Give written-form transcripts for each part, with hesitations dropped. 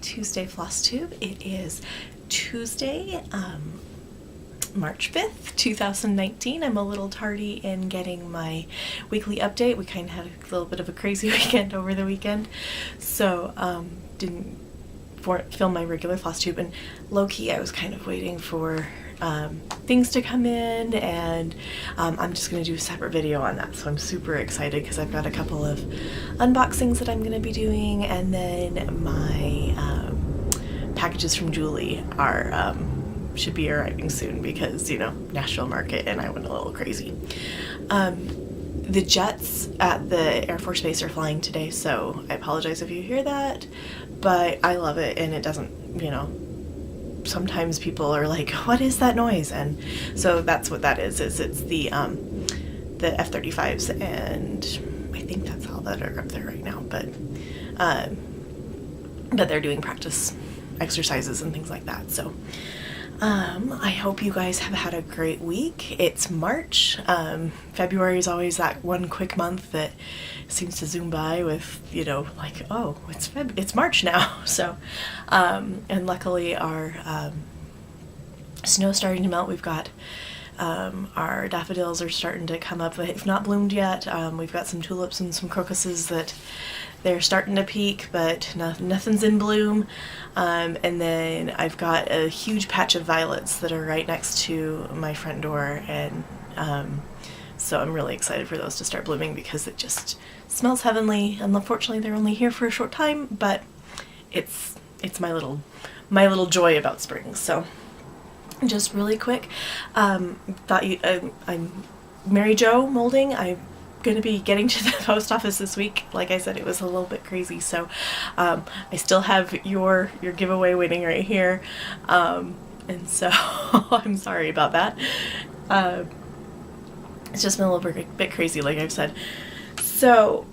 Tuesday Flosstube. It is Tuesday, March 5th, 2019. I'm a little tardy in getting my weekly update. We kind of had a little bit of a crazy weekend over the weekend, so didn't film my regular Flosstube, and low-key I was kind of waiting for things to come in, and I'm just going to do a separate video on that, so I'm super excited because I've got a couple of unboxings that I'm going to be doing, and then my packages from Julie are should be arriving soon because, you know, Nashville market and I went a little crazy. The jets at the Air Force Base are flying today, so I apologize if you hear that, but I love it, and it doesn't, you know, sometimes people are like, what is that noise? And so that's what that is it's the F-35s, and I think that's all that are up there right now, but they're doing practice exercises and things like that. So I hope you guys have had a great week. It's March. February is always that one quick month that seems to zoom by with, you know, like, oh, it's March now. So, and luckily our snow's starting to melt. We've got our daffodils are starting to come up. They've not bloomed yet. We've got some tulips and some crocuses that they're starting to peak, but nothing's in bloom. And then I've got a huge patch of violets that are right next to my front door, and so I'm really excited for those to start blooming because it just smells heavenly. And unfortunately, they're only here for a short time, but it's my little joy about spring. So just really quick, I'm Mary Jo molding. I'm going to be getting to the post office this week. Like I said, it was a little bit crazy, so I still have your giveaway waiting right here, and so I'm sorry about that. It's just been a little bit crazy, like I've said. So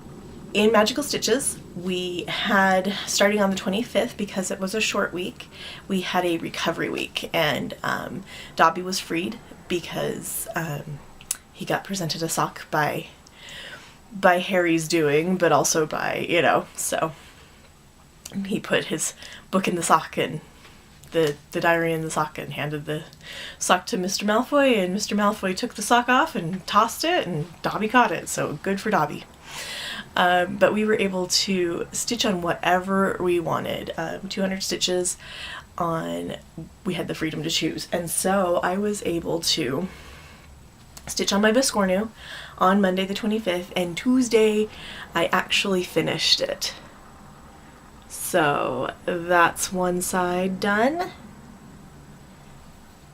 in Magical Stitches, we had, starting on the 25th, because it was a short week, we had a recovery week, and Dobby was freed because he got presented a sock by Harry's doing, but also by, you know, so he put his book in the sock and the diary in the sock and handed the sock to Mr. Malfoy, and Mr. Malfoy took the sock off and tossed it, and Dobby caught it, so good for Dobby. But we were able to stitch on whatever we wanted, 200 stitches on, we had the freedom to choose, and so I was able to stitch on my Biscornu on Monday the 25th, and Tuesday I actually finished it. So that's one side done,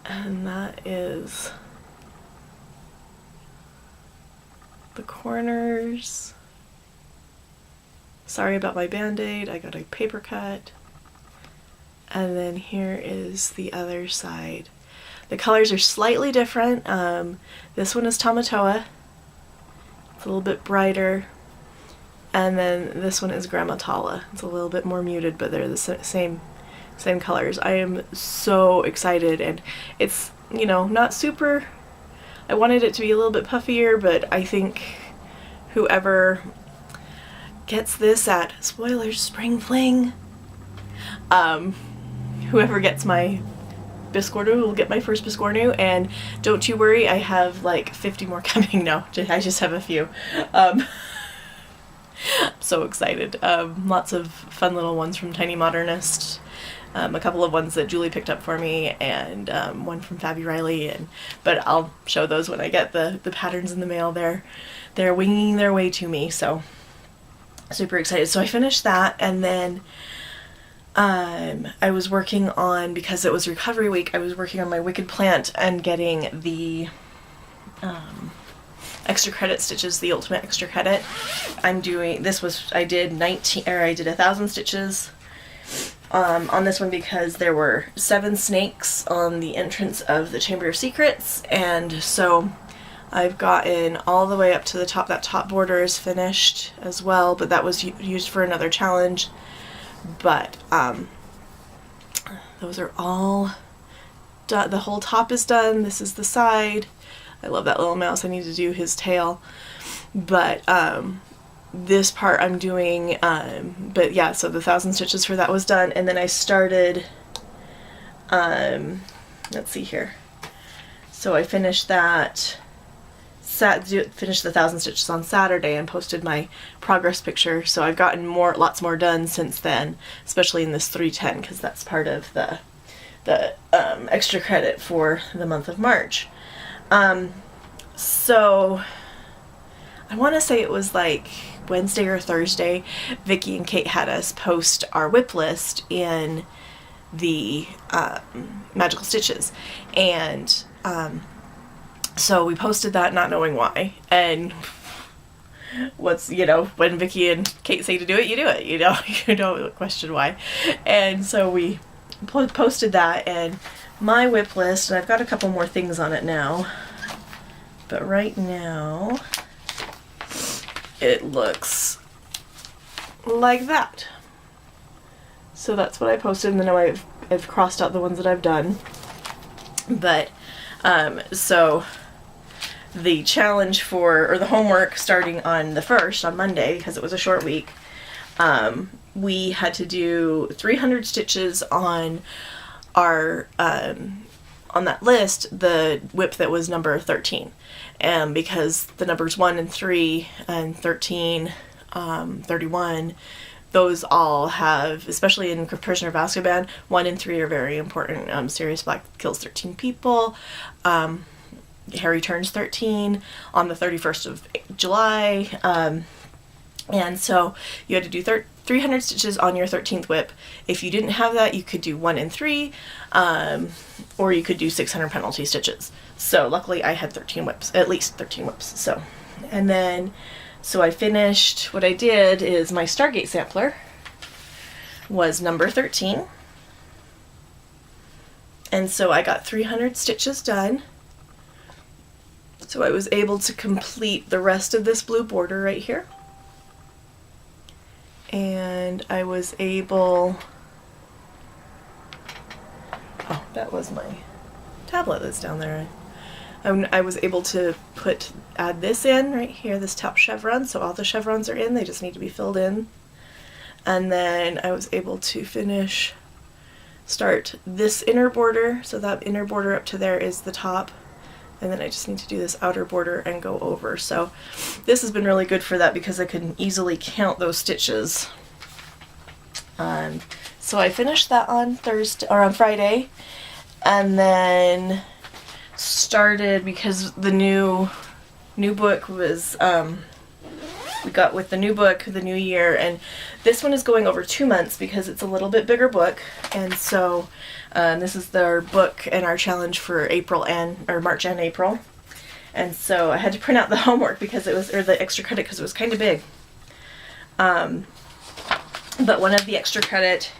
and that is the corners. Sorry about my band-aid, I got a paper cut. And then here is the other side. The colors are slightly different. This one is Tamatoa. It's a little bit brighter. And then this one is Grammatala. It's a little bit more muted, but they're the same colors. I am so excited, and it's, you know, not super, I wanted it to be a little bit puffier, but I think whoever gets this at, spoilers, Spring Fling, whoever gets my Biscornu will get my first Biscornu, and don't you worry, I have like 50 more coming. No, I just have a few. So excited. Lots of fun little ones from Tiny Modernist, a couple of ones that Julie picked up for me, and one from Fabby Riley, but I'll show those when I get the patterns in the mail. They're winging their way to me, so super excited. So I finished that, and then I was working on, because it was recovery week, I was working on my Wicked Plant and getting the extra credit stitches, the ultimate extra credit. I did 1,000 stitches on this one because there were 7 snakes on the entrance of the Chamber of Secrets, and so I've gotten all the way up to the top. That top border is finished as well, but that was used for another challenge. But those are all done. The whole top is done. This is the side. I love that little mouse. I need to do his tail. But this part I'm doing, but yeah, so the 1,000 stitches for that was done, and then I started, let's see here, so I finished that, finished the 1,000 stitches on Saturday and posted my progress picture, so I've gotten lots more done since then, especially in this 310, because that's part of the extra credit for the month of March. So I want to say it was like Wednesday or Thursday, Vicki and Kate had us post our whip list in the Magical Stitches, and so we posted that not knowing why, and what's, you know, when Vicki and Kate say to do it, you do it, you know, you don't question why. And so we posted that, and my whip list, and I've got a couple more things on it now, but right now it looks like that. So that's what I posted, and then I've crossed out the ones that I've done. But so the challenge or the homework starting on the 1st, on Monday, because it was a short week, we had to do 300 stitches on our on that list, the whip that was number 13, and because the numbers 1 and 3 and 13, 31, those all have, especially in Prisoner of Azkaban, 1 and 3 are very important. Sirius Black kills 13 people. Harry turns 13 on the 31st of July. And so you had to do 300 stitches on your 13th whip. If you didn't have that, you could do 1 and 3, or you could do 600 penalty stitches. So luckily I had 13 whips, at least 13 whips. So, and then, so I finished, what I did is my Stargate sampler was number 13. And so I got 300 stitches done. So I was able to complete the rest of this blue border right here. And I was able, oh, that was my tablet that's down there. I was able to add this in right here, this top chevron, so all the chevrons are in, they just need to be filled in. And then I was able to start this inner border, so that inner border up to there is the top. And then I just need to do this outer border and go over. So this has been really good for that because I can easily count those stitches. So I finished that on Friday, and then started, because the new book was, we got with the new book, the new year, and this one is going over 2 months because it's a little bit bigger book, and so this is their book and our challenge for March and April, and so I had to print out the homework because it was, or the extra credit, because it was kind of big. But one of the extra credit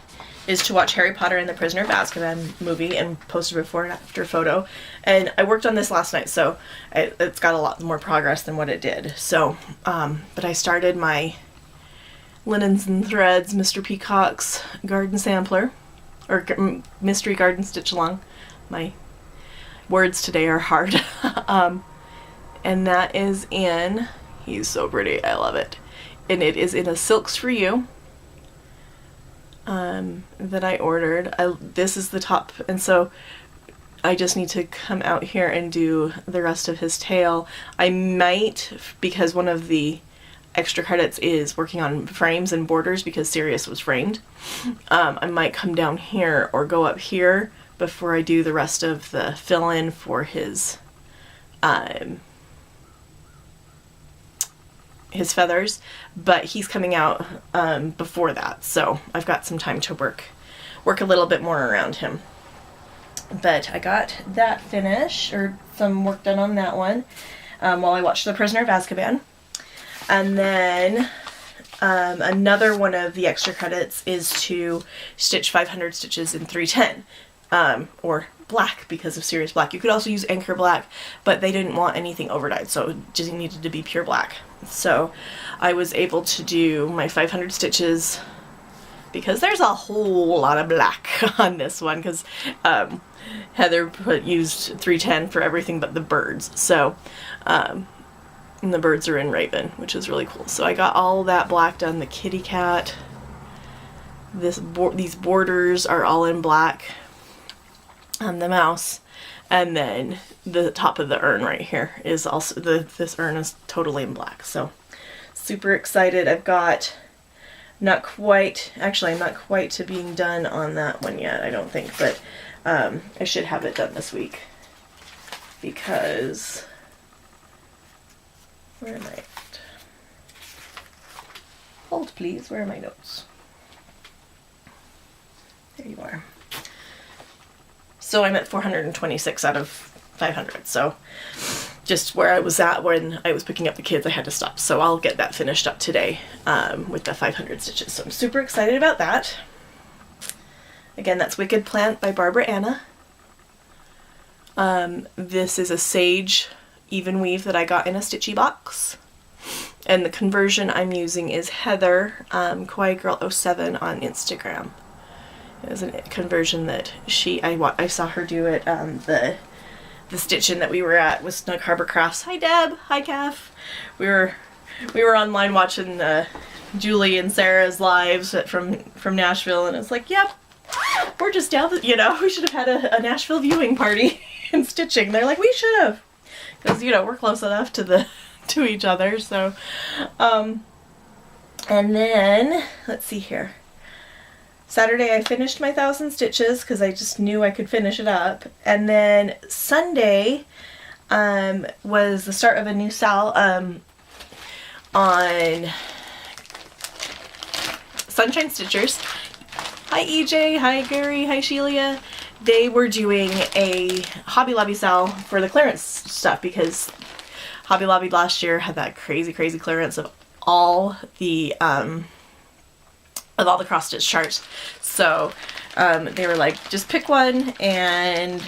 is to watch Harry Potter and the Prisoner of Azkaban movie and post a before and after photo. And I worked on this last night, so it's got a lot more progress than what it did. So, but I started my Linens and Threads Mr. Peacock's garden sampler, or mystery garden stitch along. My words today are hard. And that is in, he's so pretty, I love it. And it is in a Silks for You. That I ordered. This is the top, and so I just need to come out here and do the rest of his tail. I might, because one of the extra credits is working on frames and borders because Sirius was framed, I might come down here or go up here before I do the rest of the fill-in for his feathers, but he's coming out before that, so I've got some time to work a little bit more around him. But I got that finished, or some work done on that one, while I watched The Prisoner of Azkaban. And then another one of the extra credits is to stitch 500 stitches in 310, or black because of Sirius Black. You could also use Anchor Black, but they didn't want anything overdyed, so it just needed to be pure black. So I was able to do my 500 stitches because there's a whole lot of black on this one, because Heather used 310 for everything but the birds. So and and the birds are in Raven, which is really cool. So I got all that black done. The kitty cat, these borders are all in black. The mouse, and then the top of the urn right here is also, this urn is totally in black. So super excited. I've got I'm not quite to being done on that one yet, I don't think, but I should have it done this week, because where am I at? Hold please, where are my notes? There you are. So I'm at 426 out of 500. So just where I was at when I was picking up the kids, I had to stop. So I'll get that finished up today with the 500 stitches. So I'm super excited about that. Again, that's Wicked Plant by Barbara Anna. This is a sage even weave that I got in a stitchy box. And the conversion I'm using is Heather, Kawaii Girl 07 on Instagram. It was a conversion that I saw her do it. The stitch-in that we were at was Snug Harbor Crafts. Hi Deb, hi Kath. We were online watching Julie and Sarah's lives from Nashville, and it's like, yep, we're just down we should have had a Nashville viewing party and stitching. They're like, we should have, because we're close enough to each other. So and then let's see here. Saturday I finished my 1,000 stitches because I just knew I could finish it up. And then Sunday was the start of a new sal on Sunshine Stitchers. Hi EJ, hi Gary, hi Sheila. They were doing a Hobby Lobby sale for the clearance stuff, because Hobby Lobby last year had that crazy clearance of all the cross stitch charts. So they were like, just pick one and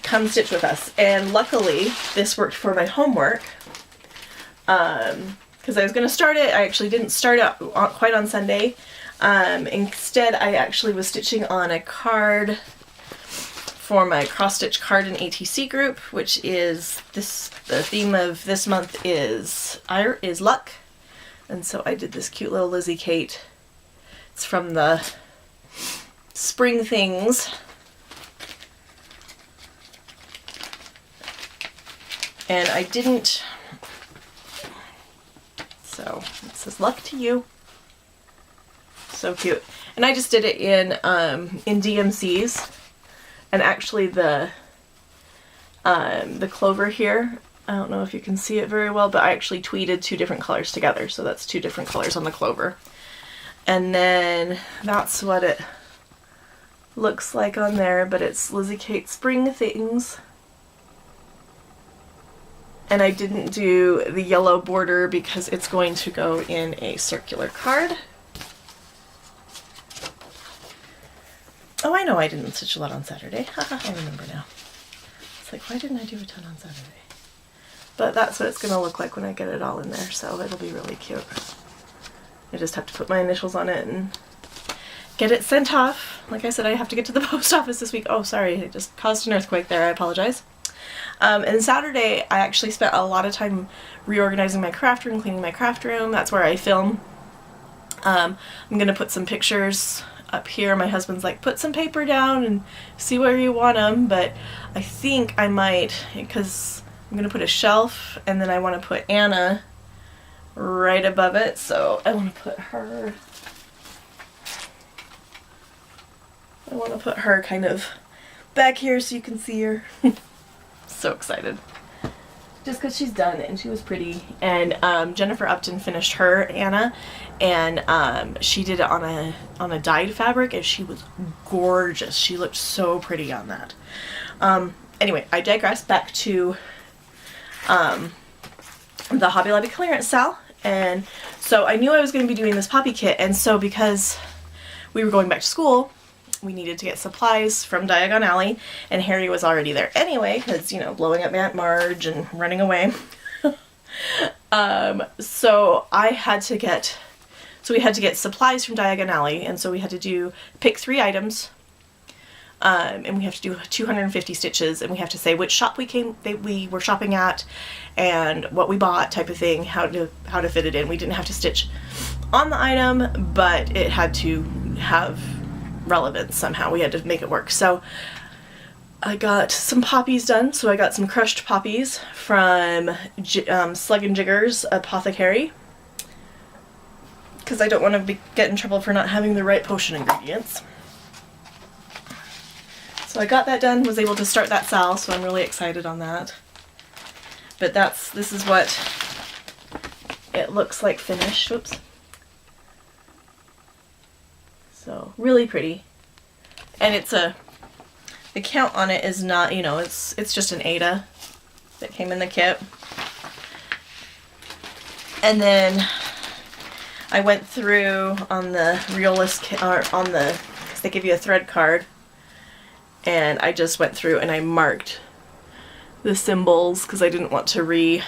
come stitch with us. And luckily this worked for my homework, because I was going to start it. I actually didn't start it quite on Sunday. Instead I actually was stitching on a card for my cross stitch card and ATC group, which is the theme of this month is luck. And so I did this cute little Lizzie Kate. It's from the Spring Things. And I didn't, so it says luck to you. So cute. And I just did it in DMCs. And actually the clover here, I don't know if you can see it very well, but I actually tweeted 2 different colors together. So that's 2 different colors on the clover. And then that's what it looks like on there, but it's Lizzie Kate Spring Things. And I didn't do the yellow border because it's going to go in a circular card. Oh, I know I didn't stitch a lot on Saturday. I remember now. It's like, why didn't I do a ton on Saturday? But that's what it's going to look like when I get it all in there, so it'll be really cute. I just have to put my initials on it and get it sent off. Like I said, I have to get to the post office this week. Oh, sorry, I just caused an earthquake there. I apologize. And Saturday, I actually spent a lot of time reorganizing my craft room, cleaning my craft room. That's where I film. I'm going to put some pictures up here. My husband's like, put some paper down and see where you want them. But I think I might, because I'm going to put a shelf, and then I want to put Anna right above it. So I want to put her kind of back here so you can see her. So excited. Just because she's done and she was pretty. And Jennifer Upton finished her Anna, and she did it on a dyed fabric, and she was gorgeous. She looked so pretty on that. Anyway, I digress. Back to the Hobby Lobby clearance sale. And so I knew I was going to be doing this poppy kit, and so because we were going back to school, we needed to get supplies from Diagon Alley, and Harry was already there anyway, because, blowing up Aunt Marge and running away. So we had to get supplies from Diagon Alley, and so we had to pick 3 items. and we have to do 250 stitches, and we have to say which shop we were shopping at and what we bought, type of thing, how to fit it in. We didn't have to stitch on the item, but it had to have relevance somehow. We had to make it work. So I got some poppies done. So I got some crushed poppies from Slug and Jigger's Apothecary, because I don't want to get in trouble for not having the right potion ingredients. So I got that done, was able to start that sal, so I'm really excited on that. But this is what it looks like finished. Whoops. So really pretty. And the count on it is not, you know, it's just an Ada that came in the kit. And then I went through on the realist, or on the, because they give you a thread card, and I just went through and I marked the symbols because I didn't want to redo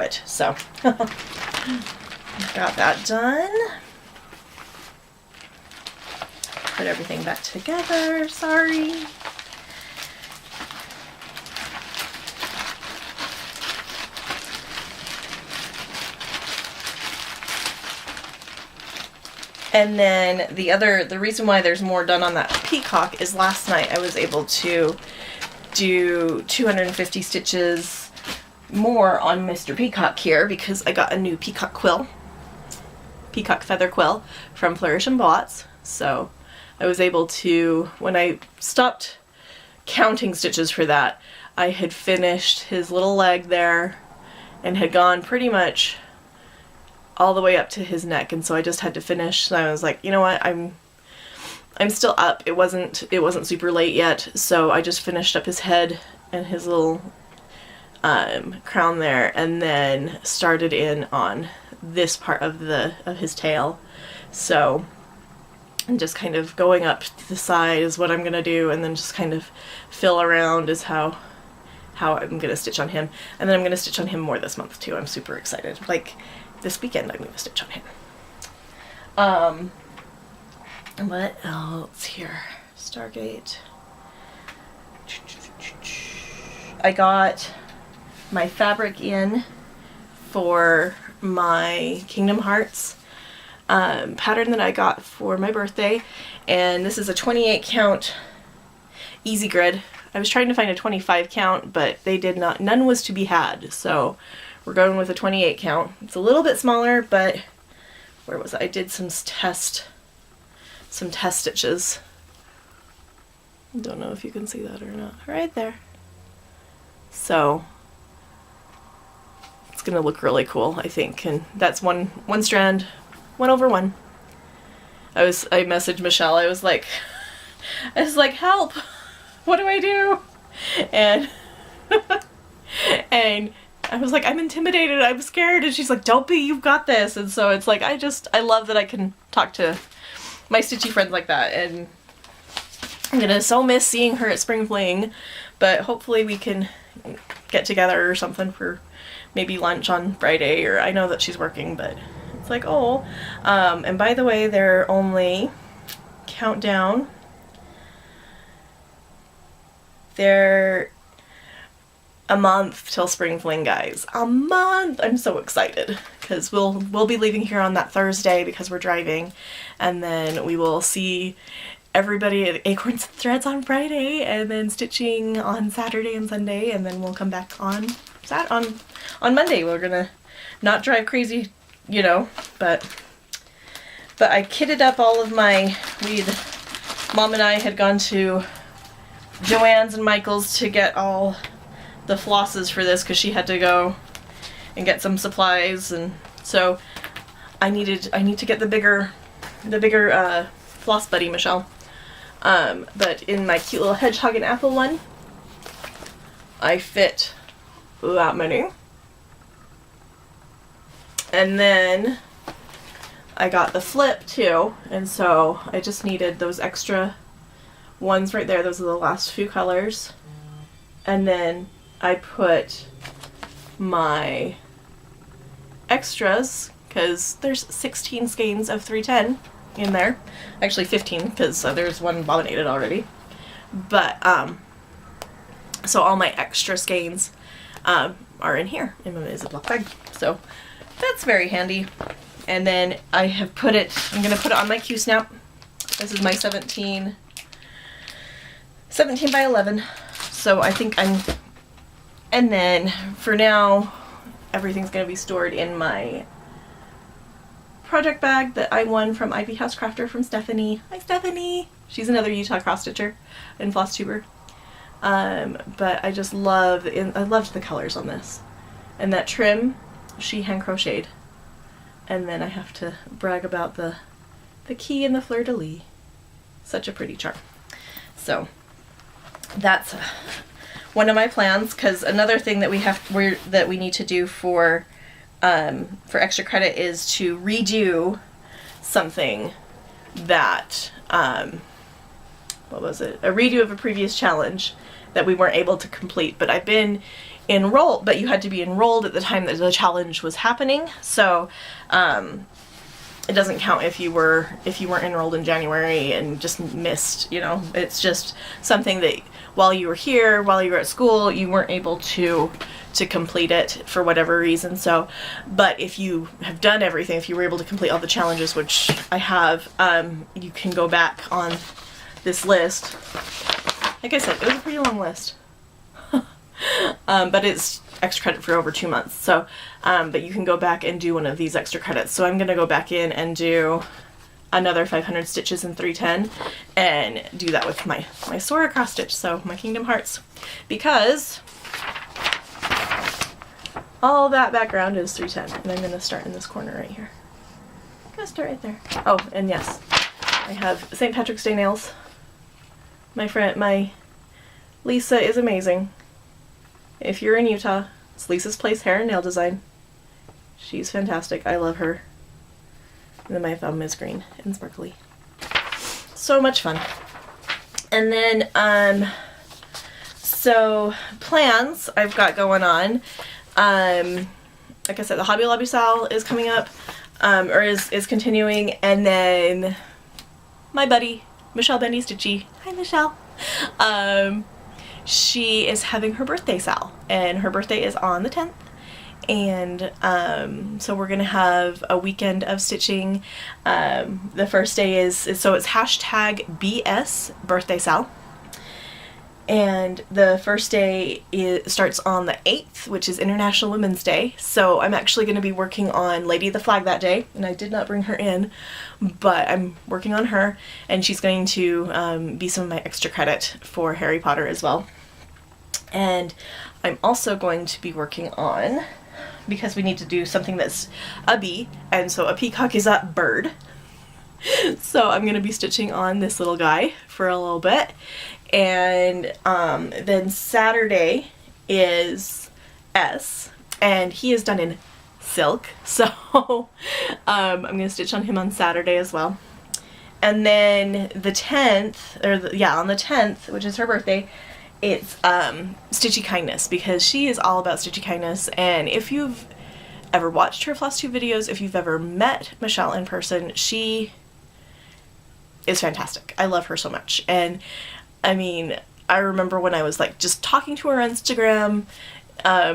it. So got that done. Put everything back together, sorry. And then the reason why there's more done on that peacock is last night I was able to do 250 stitches more on Mr. Peacock here because I got a new peacock feather quill from Flourish and Blots. So I was able to, when I stopped counting stitches for that, I had finished his little leg there and had gone pretty much all the way up to his neck, and so I just had to finish. And I was like, you know what, I'm still up. It wasn't super late yet, so I just finished up his head and his little crown there, and then started in on this part of his tail. So and just kind of going up to the side is what I'm gonna do, and then just kind of fill around is how I'm gonna stitch on him. And then I'm gonna stitch on him more this month too. I'm super excited. Like this weekend I'm gonna stitch on him. What else here? Stargate. I got my fabric in for my Kingdom Hearts pattern that I got for my birthday, and this is a 28 count easy grid. I was trying to find a 25 count, but none was to be had, so we're going with a 28 count. It's a little bit smaller, but where was it? I did some test stitches. I don't know if you can see that or not. Right there. So it's gonna look really cool, I think. And that's one strand, 1 over 1. I messaged Michelle. I was like, help! What do I do? And and I was like, I'm intimidated, I'm scared, and she's like, don't be, you've got this. And so it's like, I love that I can talk to my stitchy friends like that, and I'm gonna so miss seeing her at Spring Fling, but hopefully we can get together or something for maybe lunch on Friday, or I know that she's working, but it's like, oh. And by the way, they're only, countdown, they're a month till Spring Fling, guys. A month! I'm so excited because we'll be leaving here on that Thursday because we're driving, and then we will see everybody at Acorns and Threads on Friday, and then stitching on Saturday and Sunday, and then we'll come back on Monday. We're gonna not drive crazy, you know, but I kitted up all of Mom and I had gone to Joann's and Michael's to get all the flosses for this because she had to go and get some supplies, and so I need to get the bigger floss buddy, Michelle. But in my cute little hedgehog and apple one, I fit that many. And then I got the flip too, and so I just needed those extra ones right there. Those are the last few colors. And then I put my extras, because there's 16 skeins of 310 in there. Actually 15, because there's one bobbinated already. But, so all my extra skeins, are in here in my Ziploc bag. So that's very handy. And then I have put it, I'm going to put it on my Q-snap. This is my 17 by 11. So I think and then for now, everything's going to be stored in my project bag that I won from Ivy House Crafter from Stephanie. Hi Stephanie! She's another Utah cross stitcher and Flosstuber. But I just love, I loved the colors on this. And that trim, she hand crocheted. And then I have to brag about the key and the fleur-de-lis. Such a pretty charm. So that's one of my plans, because another thing that we need to do for extra credit is to redo something that, what was it? A redo of a previous challenge that we weren't able to complete, but I've been enrolled, but you had to be enrolled at the time that the challenge was happening. So, it doesn't count if you weren't enrolled in January and just missed, you know. It's just something that while you were here, while you were at school, you weren't able to complete it for whatever reason. So, but if you have done everything, if you were able to complete all the challenges, which I have, you can go back on this list. Like I said, it was a pretty long list. But it's extra credit for over 2 months. So, but you can go back and do one of these extra credits. So I'm going to go back in and do another 500 stitches in 310 and do that with my Sora cross stitch. So my Kingdom Hearts, because all that background is 310. And I'm going to start in this corner right here. I'm going to start right there. Oh, and yes, I have St. Patrick's Day nails. My Lisa is amazing. If you're in Utah, it's Lisa's Place Hair and Nail Design. She's fantastic. I love her. And then my thumb is green and sparkly. So much fun. And then, so plans I've got going on. Like I said, the Hobby Lobby sale is coming up, or is continuing. And then my buddy, Michelle Bendy Stitchy. Hi, Michelle. She is having her birthday sale, and her birthday is on the 10th. And so we're gonna have a weekend of stitching. The first day is so it's hashtag BS birthday sale. And the first day starts on the 8th, which is International Women's Day. So I'm actually going to be working on Lady of the Flag that day, and I did not bring her in, but I'm working on her, and she's going to be some of my extra credit for Harry Potter as well. And I'm also going to be working on, because we need to do something that's a bee, and so a peacock is a bird. So I'm going to be stitching on this little guy for a little bit. And then Saturday is S, and he is done in silk, so I'm going to stitch on him on Saturday as well. And then the 10th, on the 10th, which is her birthday, it's Stitchy Kindness, because she is all about Stitchy Kindness. And if you've ever watched her Flosstube videos, if you've ever met Michelle in person, she is fantastic. I love her so much. And I mean, I remember when I was like just talking to her on Instagram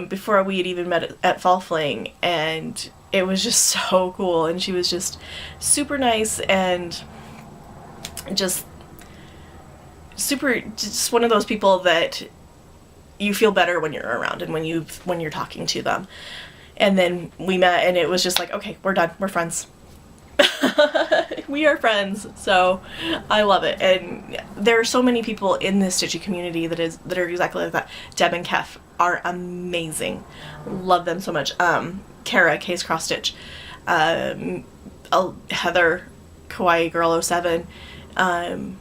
before we had even met at Fall Fling, and it was just so cool, and she was just super nice and just one of those people that you feel better when you're around and when you're talking to them. And then we met, and it was just like, okay, we're done, we're friends. We are friends, so I love it. And there are so many people in this stitchy community that are exactly like that. Deb and Kef are amazing. Love them so much. Kara, Case Cross Stitch, Heather, Kawaii Girl 07, and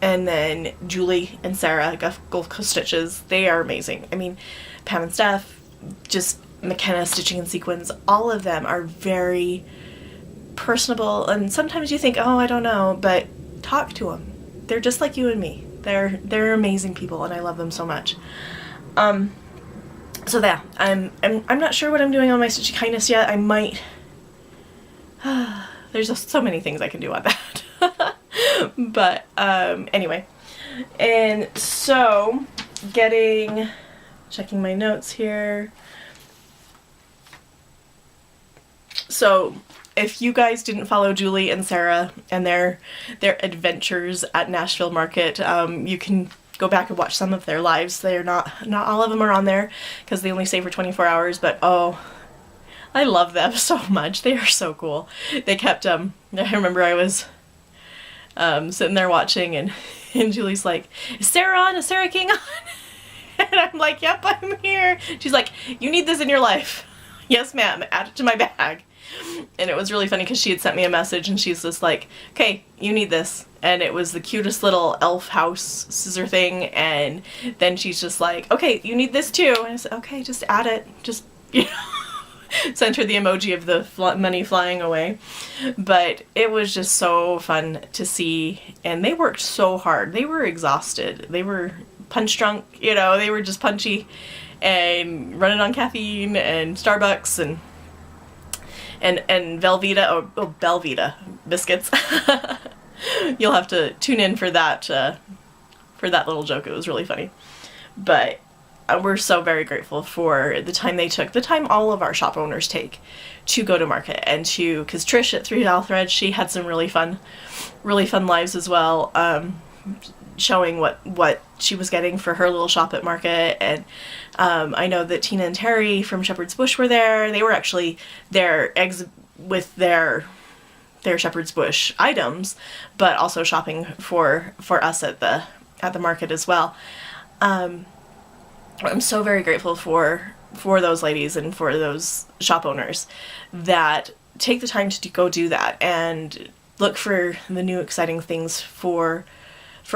then Julie and Sarah, Gulf Coast Stitches. They are amazing. I mean, Pam and Steph, just McKenna Stitching and Sequins, all of them are very personable, and sometimes you think, oh, I don't know, but talk to them. They're just like you and me. They're amazing people, and I love them so much. So yeah, I'm not sure what I'm doing on my Stitchy Kindness yet. I might. There's just so many things I can do on that. But anyway, And so, checking my notes here. So, if you guys didn't follow Julie and Sarah and their adventures at Nashville Market, you can go back and watch some of their lives. They're not all of them are on there because they only stay for 24 hours, but oh, I love them so much. They are so cool. They kept, I remember I was sitting there watching, and Julie's like, "Is Sarah on? Is Sarah King on?" And I'm like, "Yep, I'm here." She's like, "You need this in your life." "Yes, ma'am, add it to my bag." And it was really funny because she had sent me a message and she's just like, "Okay, you need this." And it was the cutest little elf house scissor thing, and then she's just like, "Okay, you need this too." And I said, "Okay, just add it." Just, you know, sent her the emoji of the money flying away. But it was just so fun to see, and they worked so hard. They were exhausted. They were punch drunk, you know, they were just punchy and running on caffeine and Starbucks and Velveeta, oh, Belvita biscuits. You'll have to tune in for that little joke. It was really funny. But we're so very grateful for the time they took, the time all of our shop owners take to go to market, and because Trish at $3 Thread, she had some really fun lives as well, showing what she was getting for her little shop at market. And I know that Tina and Terry from Shepherd's Bush were there. They were actually there with their Shepherd's Bush items, but also shopping for us at the market as well. I'm so very grateful for those ladies and for those shop owners that take the time to go do that and look for the new exciting things for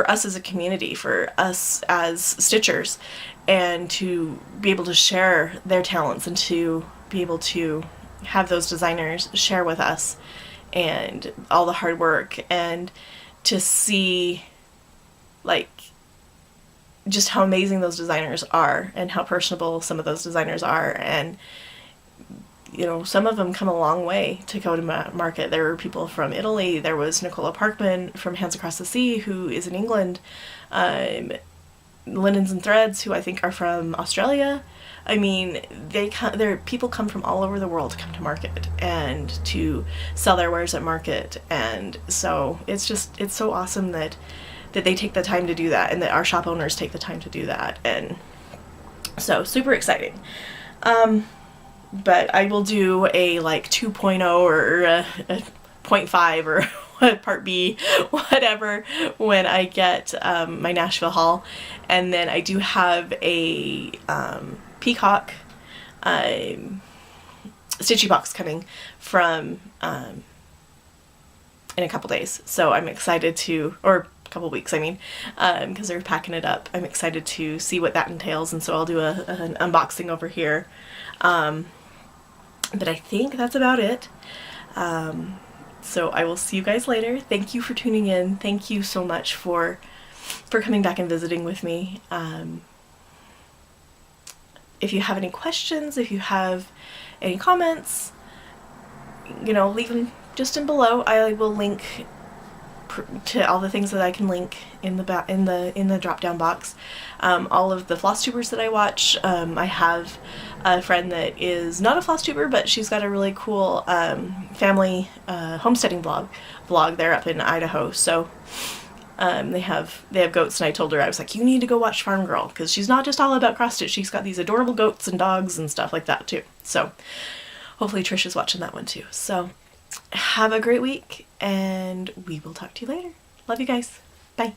us as a community, for us as stitchers, and to be able to share their talents and to be able to have those designers share with us and all the hard work, and to see like just how amazing those designers are and how personable some of those designers are. And you know, some of them come a long way to go to market. There were people from Italy. There was Nicola Parkman from Hands Across the Sea, who is in England. Linens and Threads, who I think are from Australia. I mean, people come from all over the world to come to market and to sell their wares at market. And so it's so awesome that they take the time to do that, and that our shop owners take the time to do that. And so super exciting. But I will do a like 2.0 or a 0.5 or part B, whatever, when I get my Nashville haul. And then I do have a peacock stitchy box coming from in a couple days. So I'm excited or a couple weeks, I mean, because they're packing it up. I'm excited to see what that entails, and so I'll do an unboxing over here. But I think that's about it. So I will see you guys later. Thank you for tuning in. Thank you so much for coming back and visiting with me. If you have any questions, if you have any comments, you know, leave them just in below. I will link to all the things that I can link in the drop down box. All of the Flosstubers that I watch. I have a friend that is not a Flosstuber, but she's got a really cool family homesteading vlog there up in Idaho. So they have goats, and I told her, I was like, you need to go watch Farm Girl, because she's not just all about cross stitch. She's got these adorable goats and dogs and stuff like that too. So hopefully Trish is watching that one too. So have a great week, and we will talk to you later. Love you guys. Bye.